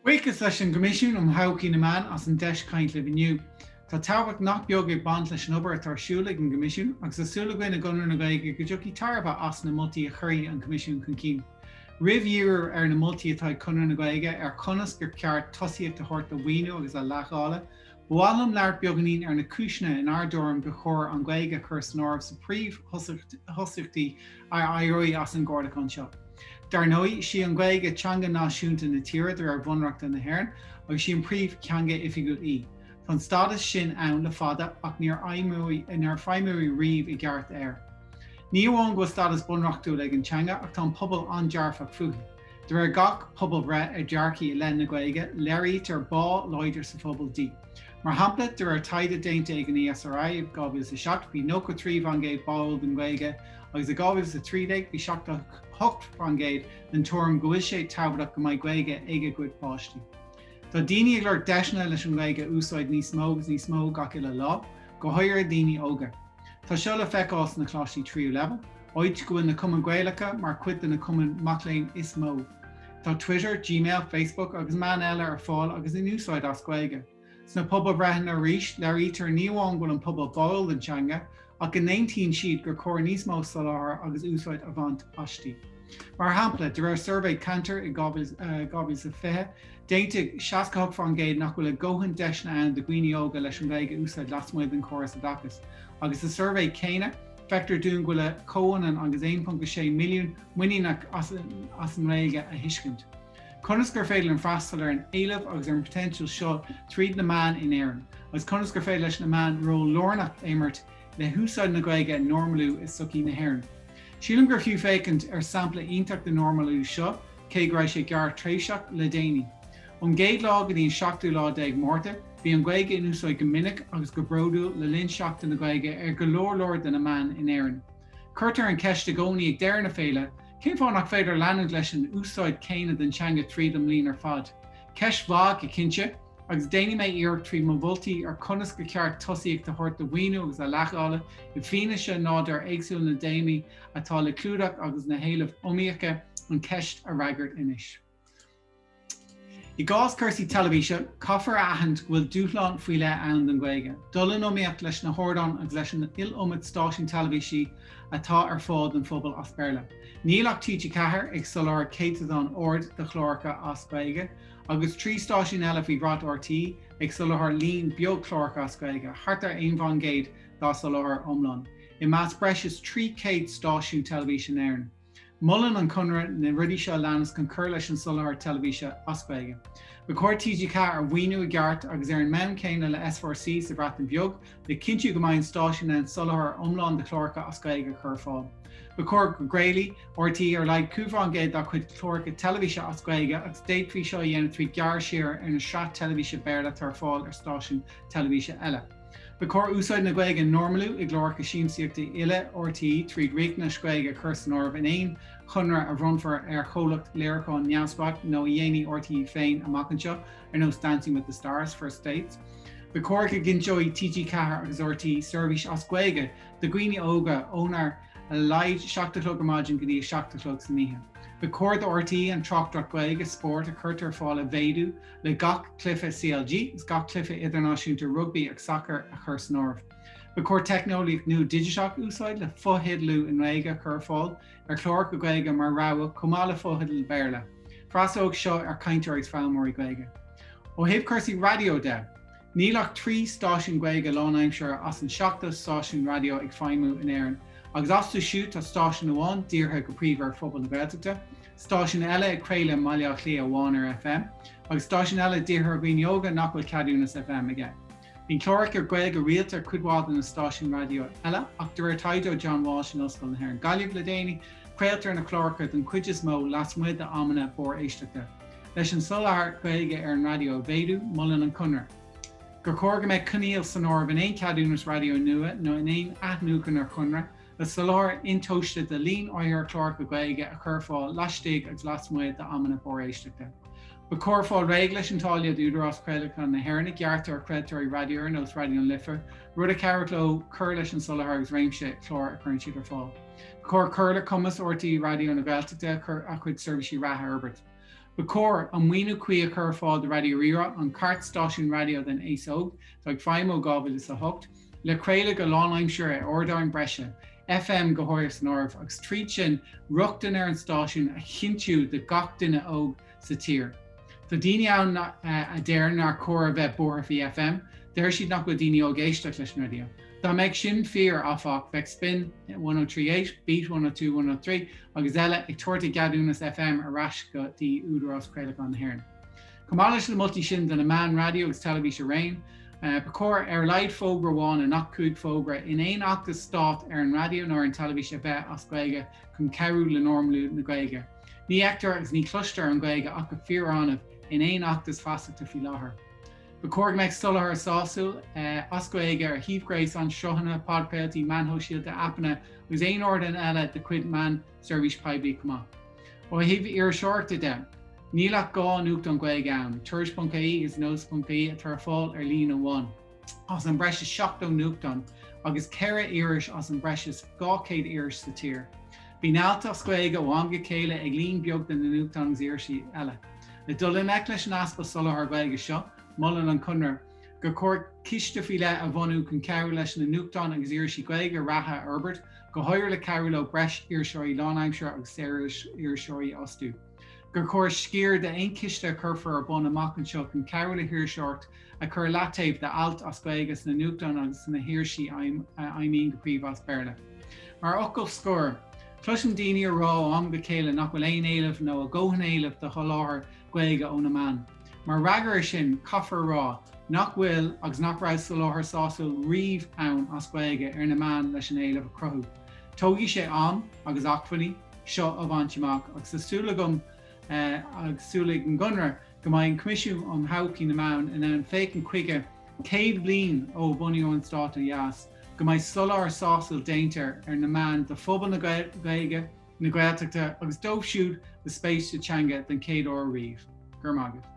Buchas leis an Choimisiún Thodhchaí na Meán as an deis caint le bhniu. Tá tabhacht nach beag ag bant leis an obair tarsúla an Choimisiún agus asúla goin na gunnar na Gaeilge go dtiocfaí tarbha as na multaí a chuirí an Choimisiún chun cinn. Ribh ar na multaí atá chunar na Gaeilge ar conas gur ceart tosaíocht a thart a bhaoinú agus a leathála. Bhuailm leart beaganín ar na cúisne in Ard-Rúnaí go chóir an Gaeilge chur snómh sa príomh thosaíochtaí ar éirí as an Garda anseo. Ard-Rúnaí sí an Gaeilge teanga náisiúnta na tíre ar bhunreacht na hÉireann agus sí an príomh ceanga oifigiúil í. Tá stadas sin ann le fada ach níor feidhmiúí riamh i gceart air. Ní amháin go stadas bunreachtú le an teanga ach tá pobal an dearfach fuaithe. De ar gach pobal bre ar dearcaí i len na Gaeilge léirítear ar bá láidir sa phobal dí. Mar hampla de ar taide déinte ag an ESRI ag 2007 bhí 93 bhangéid báil den Gaeilge agus a 2013 bhí 8 bhangéid den tuairim go bhfuil sé tabhairteach go mbeidh Gaeilge ag a gcuid páistí. Tá daoine ag leir deisna leis an Gaeilge úsáid níos mó gach ile lá go háir daoine óga. Tá seo le feicáil na chlásí tríú level, oid go bhfuil na Cumann Gaeilgeacha mar cuid na Cumann Macléin is mó. Tá Twitter, Gmail, Facebook agus meán eile ar fáil agus in úsáid as Gaeilge. Sna pobal breithin ar ríis léirítear ní amháin go an pobal báil den teanga ach go 19 siad gur chóir níos mó soláthar agus úsáid a bhaint astí. Mar hampla de ar survey Cantor i 2020 déinte 60 bhangéid nach bhfuil a ggóhann deisna ann de dhaoine óga leis an Gaeilge úsáid lasmuid an choras a dachas. Agus a survey céine feictear dún go le cóhanan agus 1.6 milliún muíneach as an Gaeilge a thuiscint. Conas gur féile an freastal ar an éileamh agus ar an potential seo tríd na Meán in éireann, agus conas gur féile leis na Meán ró lornach éimert le húsáid na Gaeilge normalú is sucí na hÉireann. Sílim gur fiú fécant ar sampla ionteach de normalú seo, cé go raibh sé gar tréiseach le déanaí. An géad lá go dtíon 7 lá déag Márta, bhí an Gaeilge in úsáid go minic agus go bródú le linn seachta na Gaeilge ar go leor den na Meán in éireann. Cuirtear an ceist a gcónaí ag deireanna féile, cén fáin nach féidir leanúd leis an úsáid céine den teanga tríd am líon ar fad. Ceist bhá go cinse, agus déanaí mé iarg trí mo bhultaí ar conas go ceart tosaíocht a thart a bhaoinú agus a leathála i bhíine se nád ar éagsúil na déimi atá le clúdach agus na héalamh iomaíocha an ceist a raigart inis. I gás cúrsaí telebíse, caithfar aithint bhfuil dúthláán faoi le ann den Gaeilge. Dul iomaíocht leis na hórdáin agus leis na il-iomad stáisiún telebísí atá ar fád an phobal as Béarla. Níl títe cethir ag soláir céitadán ord de chlóracha as Gaeilge, agus 3 stáisiún eile faoi bhrat RT ag soláthar líon beag chlóracha as Gaeilge, thart ar 1 bhangéid dá soláthar iomlán. I meas breis 300 stáisiún telebíse éireann. Mullen an Chonradh na rudí seo leanas chun cur leis an soláthar telebíse as Gaeilge. Ba chóir TGK ar bhaoinú i gceart agus ar an meam céine le S4C sa bhrat an beag, le cinú go mbeidh stáisiún an soláthar iomlán de chlóracha as Gaeilge chur fáil. Ba chóir go Gréalaí RT ar leid 2 bhangéid dá chuid chlóracha telebíse as Gaeilge agus déad faoi seo dhéanamh trí gear siar ar na sreat telebíse Béarla tar fáil ar stáisiún telebíse eile. Ba chóir úsáid na Gaeilge normalú i glóracha síomsaíochta ile RT tríd riachna Gaeilge chur snómh in éon Chonradh a bhronfar ar cholacht léarcháin neamhspach nó dhéanaí RT féin amachchanseo ar nó Dancing with the Stars First Dates. Ba chóir go ginseoidh TG Cahar agus RT Service as Gaeilge de dhaoine óga ónar a leid 7 mágin go dtí 7 sa míthe. Ba chóir de RT an Thodhchaí Gaeilge sport a chuirtear fáil a bhéadú le gach cluiche CLG, is gach cluiche idirnáisiúnta rugby ag soccer a chur snómh. Ba chóir technolaíocht nó digiseach úsáid le fothidlú in Gaeilge chur fáil ar chlór go Gaeilge mar rogha cumála fothidl Béarla. Freasóg seo ar caintear ag fealmóí Gaeilge. Ó thaobh cúrsaí radio de, nílach 3 stáisiún Gaeilge lánaimseir as an 7 stáisiún radio ag feidhmiú in éireann. Agus asú siút tá stáisiún amháin díortha go príomh ar phobal na Gaeltachta, stáisiún eile ag creileadh maileach lí amháin ar FM, agus stáisiún eile díortha bhíon yoga nach bhfuil cadúnas FM aige. Bhín clóric ar Gaeilge rialtar cuidhád na stáisiún radio eile ach de ar taideó John Walsh in Oscail na hÉireann. Gaillimh le déanaí creaaltar na chlóracha den cuid is mó lasmuid a amana bór éisteachta. Leis an soláthar Gaeilge ar an radio bhéadú Mullen an Chonradh. Gur chóir go mbeidh conial sonóir in éon cadúnas radio nua nó in éon aithniúchan ar Chonradh, le soláthar intóiste de líon áithir chlór go Gaeilge a chur fáil laistigh agus lasmuid a amana bór éisteachta. Ba chóir fáil réig leis an táille dúdar as creaachán na hÉireann geartar creatóirí radioir nó radio an lifa, rud a ceartló chur leis an soláthar agus réimse chlór a chuann siad ar fáil. Chóir curla cumas ortaí radio na Gaeltachta chur a chuid serviceí ratha Herbert. Bacor an muoine cui a chur fáil de radio rira an cart stáisiún radio den éasóg, ag feimó gábhfuil is a hocht, le creileadh go lánaimseir ordáin breise, FM go háir san árbh agus tríd sin ruachtain ar an stáisiún a chintiú de gach duine óg sa tír. Tá daoine ann a déir nar chóir a bheith borthaí FM, déir siad nach go daoine ó géisteach leis an radio. Tá méid sin fear áfach bheith spin 103.8, beat 102.103 agus eile ag tuairta gadúnas FM arás go dtí údarás creileadh an Héireann. Comálas le multi sin den na Meán radio agus televíse rain, Bacor ar leid fógra bháin a nach cúig fógra in éon achtas stát ar an radio nó an televíse bheith as Gaeilge chun ceiriú le normlú na Gaeilge. Ní eachtar agus ní cluistear an Gaeilge ach go fíoránmh in éon achtas fasachta fi láthair. Bacor meid solar sásul as Gaeilge ar híomhgréis an seohanna podpéiltí manthóisiil de apana agus éon ordan eile de cuid man service paibí cumá. Ó híomh ar seirta de, nílach gá nuacht an Gaeilge ann, Thodhchaí is nós.caí a tar fáil ar líon amháin. As an breis seachtó nuachtan agus ceithre iris as an breis 200 iris sa tír. Bhí nealta as Gaeilge ó am go céile ag líon beag den na nuachtan agus irisí eile. Le dul in leis an aspa solar Gaeilge seo, mullen an Chonradh, go cóir ciste fiile a bhhanú chun ceiriú leis na nuachtan agus irisí Gaeilge ratha Herbert, go háir le ceiriú le breis iarseoirí lánaimseir agus séiris iarseoirí osú. Gur cóir scír de ein ciste churfar ar bun amach an seo chun ceiriú le hirseirt a chur látaimh de alt as Gaeilge na nuachtan agus na hirsí aimín go príomh as Béarla. Mar ocail scór, Cluisim daoine rá am go céile nach bhfuil éon éileamh nó a ggóhan éileamh de choláthar Gaeilge ó na Meán. Mar ragair sin caithfar rá, nach bhfuil agus nach raibh sa láthair sásul riomh ann as Gaeilge ar na Meán leis an éileamh a cruthú. Tógadh sé am agus achfaní seo a bhaintteach agus sa súlagam agus súlaigh an Gunra go mbeidh Choimisiún an Thodhchaí na Meán in an fécin chuige 100 bliain ó bunaíodh an stát a dheas, go mbeidh solar sásul déintear ar na Meán de phobal na Gaeilge, na Gaeltachta agus dóibh siúd le spéis teanga den 100 ó riomh. Gur magadh.